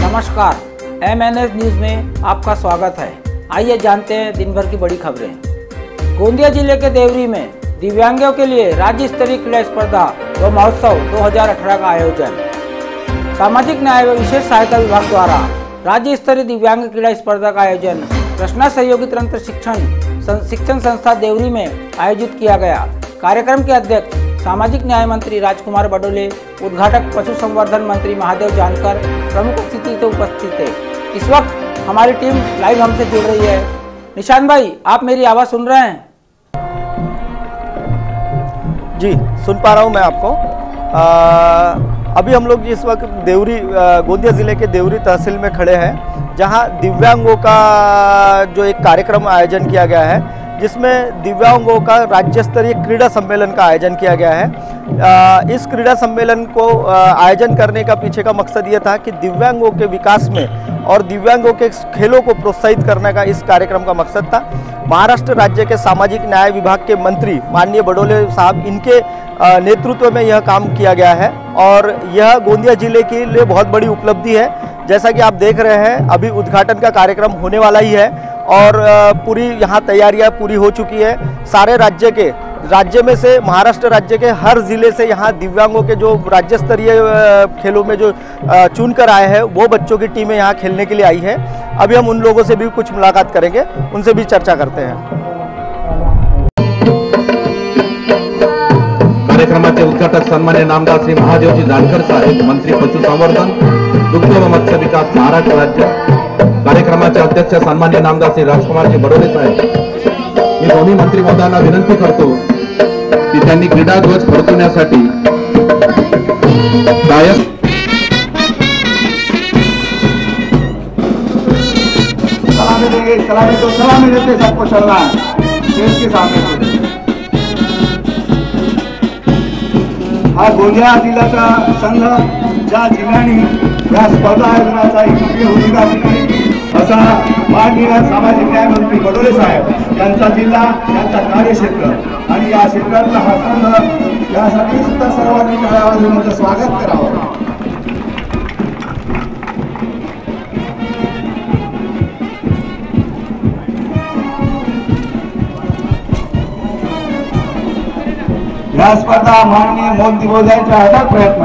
नमस्कार, MNS news में आपका स्वागत है। आइए जानते हैं दिन भर की बड़ी खबरें। गोंदिया जिले के देवरी में दिव्यांगों के लिए राज्य स्तरीय क्रीड़ा स्पर्धा व महोत्सव 2018 का आयोजन। सामाजिक न्याय व विशेष सहायता विभाग द्वारा राज्य स्तरीय दिव्यांग क्रीड़ा स्पर्धा का आयोजन रचना सहयोगी तंत्र शिक्षण संस्था देवरी में आयोजित किया गया। कार्यक्रम के अध्यक्ष सामाजिक न्याय मंत्री राजकुमार बडोले, उद्घाटक पशु संवर्धन मंत्री महादेव जानकर प्रमुख अतिथि से उपस्थित थे। इस वक्त हमारी टीम लाइव हमसे जुड़ रही है। निशान भाई, आप मेरी आवाज़ सुन रहे हैं? जी, सुन पा रहा हूँ मैं आपको। अभी हम लोग इस वक्त देवरी गोंदिया ज़िले के देवरी तहसील में खड़े हैं, जहाँ दिव्यांगों का जो एक कार्यक्रम आयोजन किया गया है, जिसमें दिव्यांगों का राज्य स्तरीय क्रीड़ा सम्मेलन का आयोजन किया गया है। इस क्रीड़ा सम्मेलन को आयोजन करने का पीछे का मकसद ये था कि दिव्यांगों के विकास में और दिव्यांगों के खेलों को प्रोत्साहित करने का इस कार्यक्रम का मकसद था। महाराष्ट्र राज्य के सामाजिक न्याय विभाग के मंत्री माननीय बडोले साहब, इनके नेतृत्व में यह काम किया गया है और यह गोंदिया जिले के लिए बहुत बड़ी उपलब्धि है। जैसा कि आप देख रहे हैं, अभी उद्घाटन का कार्यक्रम होने वाला ही है और पूरी यहाँ तैयारियाँ पूरी हो चुकी है। सारे राज्य में से महाराष्ट्र राज्य के हर ज़िले से यहाँ दिव्यांगों के जो राज्य स्तरीय खेलों में जो चुन कर आए हैं, वो बच्चों की टीमें यहाँ खेलने के लिए आई है। अभी हम उन लोगों से भी कुछ मुलाकात करेंगे, उनसे भी चर्चा करते हैं। कार्यक्रमाचे उद्घाटक सन्मान्य नामदार श्री महादेवजी जानकर साहेब, मंत्री पशु संवर्धन, दुग्ध व मत्स्य विकास महाराष्ट्र राज्य। कार्यक्रमाचे अध्यक्ष सन्मान्य नामदार श्री राजकुमारजी बडोले साहेब, मी दोन्ही मंत्री महोदयांना विनंती करतो की त्यांनी क्रीडा ध्वज फडकवण्यासाठी गायक सलामी देंगे। सलामी तो सलामी देते सबको चलना देश के सामने। हा गोंदिया जिल्ह्याचा संघ ज्या जिल्ह्याने या स्पर्धा आयोजनाचा यशस्वी भूमिका केली, असा माननीय सामाजिक न्याय मंत्री बडोले साहेब यांचा जिल्हा, यांचा कार्यक्षेत्र आणि या क्षेत्रातला हा संघ, यासाठी सुद्धा सर्वांनी टाळ्या वाजवून त्याचं स्वागत करावं। या स्पर्धा माननीय मोदी महोदयांच्या हातात प्रयत्न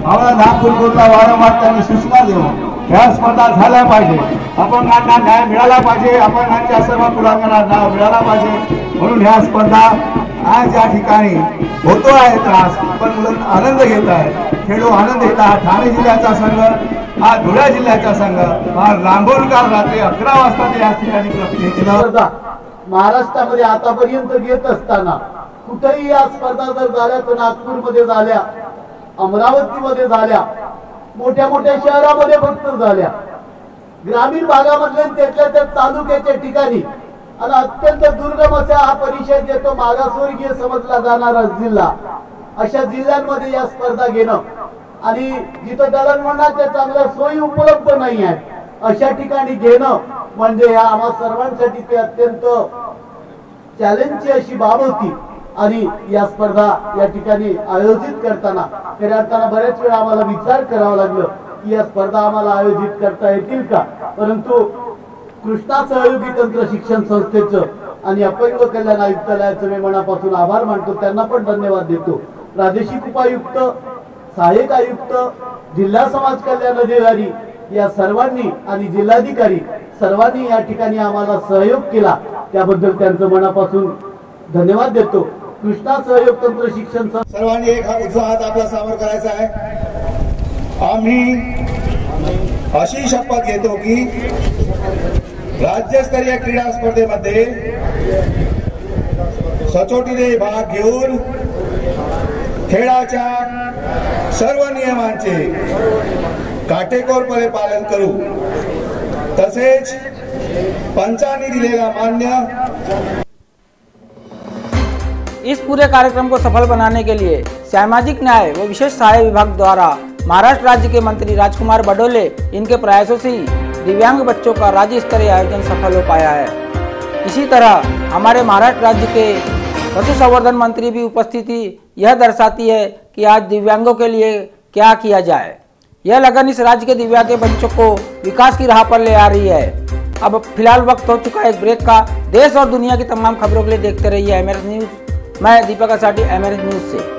आम्हाला नागपूरला वारंवार त्यांनी सूचना देऊन या स्पर्धा झाल्या पाहिजे, अपंगांना न्याय मिळाला पाहिजे, अपंगांच्या सर्व पुढाकारांना न्याय मिळाला पाहिजे, म्हणून ह्या स्पर्धा आज या ठिकाणी होतो आहे त्रास, पण मुलं आनंद घेत आहेत, खेळू आनंद घेत आहे। ठाणे जिल्ह्याचा संघ, हा धुळे जिल्ह्याचा संघ, हा लांबून काल रात्री 11 वाजता ते या ठिकाणी केलं। महाराष्ट्रामध्ये आतापर्यंत घेत असताना कुठेही या स्पर्धा जर झाल्या तर नागपूरमध्ये झाल्या, अमरावतीमध्ये झाल्या, मोठ्या मोठ्या शहरामध्ये फक्त झाल्या, ग्रामीण भागामधल्या त्या तालुक्याच्या ठिकाणी आणि अत्यंत दुर्गम असा हा परिसर जेतो मागासवर्गीय समजला जाणारा जिल्हा, अशा जिल्ह्यांमध्ये या स्पर्धा घेणं आणि जिथं दळणवळणाच्या चांगल्या सोयी उपलब्ध नाही आहेत, अशा ठिकाणी घेणं म्हणजे या आम्हा सर्वांसाठी ते अत्यंत चॅलेंजची अशी बाब होती। आणि या स्पर्धा या ठिकाणी आयोजित करताना बऱ्याच वेळा आम्हाला विचार करावा लागला की या स्पर्धा आम्हाला आयोजित करता येतील का, परंतु कृष्णा सहयोगी तंत्र शिक्षण संस्थेचं आणि अपंग कल्याण आयुक्तालयाचं मी मनापासून आभार मानतो, त्यांना पण धन्यवाद देतो। प्रादेशिक उपायुक्त, सहाय्यक आयुक्त, जिल्हा समाज कल्याण अधिकारी या सर्वांनी आणि जिल्हाधिकारी सर्वांनी या ठिकाणी आम्हाला सहयोग केला, त्याबद्दल त्यांचं मनापासून धन्यवाद देतो। कृष्णा सहयोग तंत्र शिक्षण सर्वांनी एक उजवा हात आपला समोर करायचा आहे। आम्ही अशी शपथ घेतो की राज्यस्तरीय क्रीडा स्पर्धेमध्ये सचोटीने भाग घेऊन खेळाच्या सर्व नियमांचे काटेकोरपणे पालन करू, तसेच पंचांनी दिलेला मान्य। इस पूरे कार्यक्रम को सफल बनाने के लिए सामाजिक न्याय व विशेष सहायता विभाग द्वारा महाराष्ट्र राज्य के मंत्री राजकुमार बडोले, इनके प्रयासों से ही दिव्यांग बच्चों का राज्य स्तरीय आयोजन सफल हो पाया है। इसी तरह हमारे महाराष्ट्र राज्य के पशु संवर्धन मंत्री भी उपस्थिति यह दर्शाती है कि आज दिव्यांगों के लिए क्या किया जाए। यह लगन इस राज्य के दिव्यांग बच्चों को विकास की राह पर ले आ रही है। अब फिलहाल वक्त हो चुका है एक ब्रेक का। देश और दुनिया की तमाम खबरों के लिए देखते रहिए एमआरएस न्यूज। मैं दीपक असाटी, एमआरएस न्यूज से।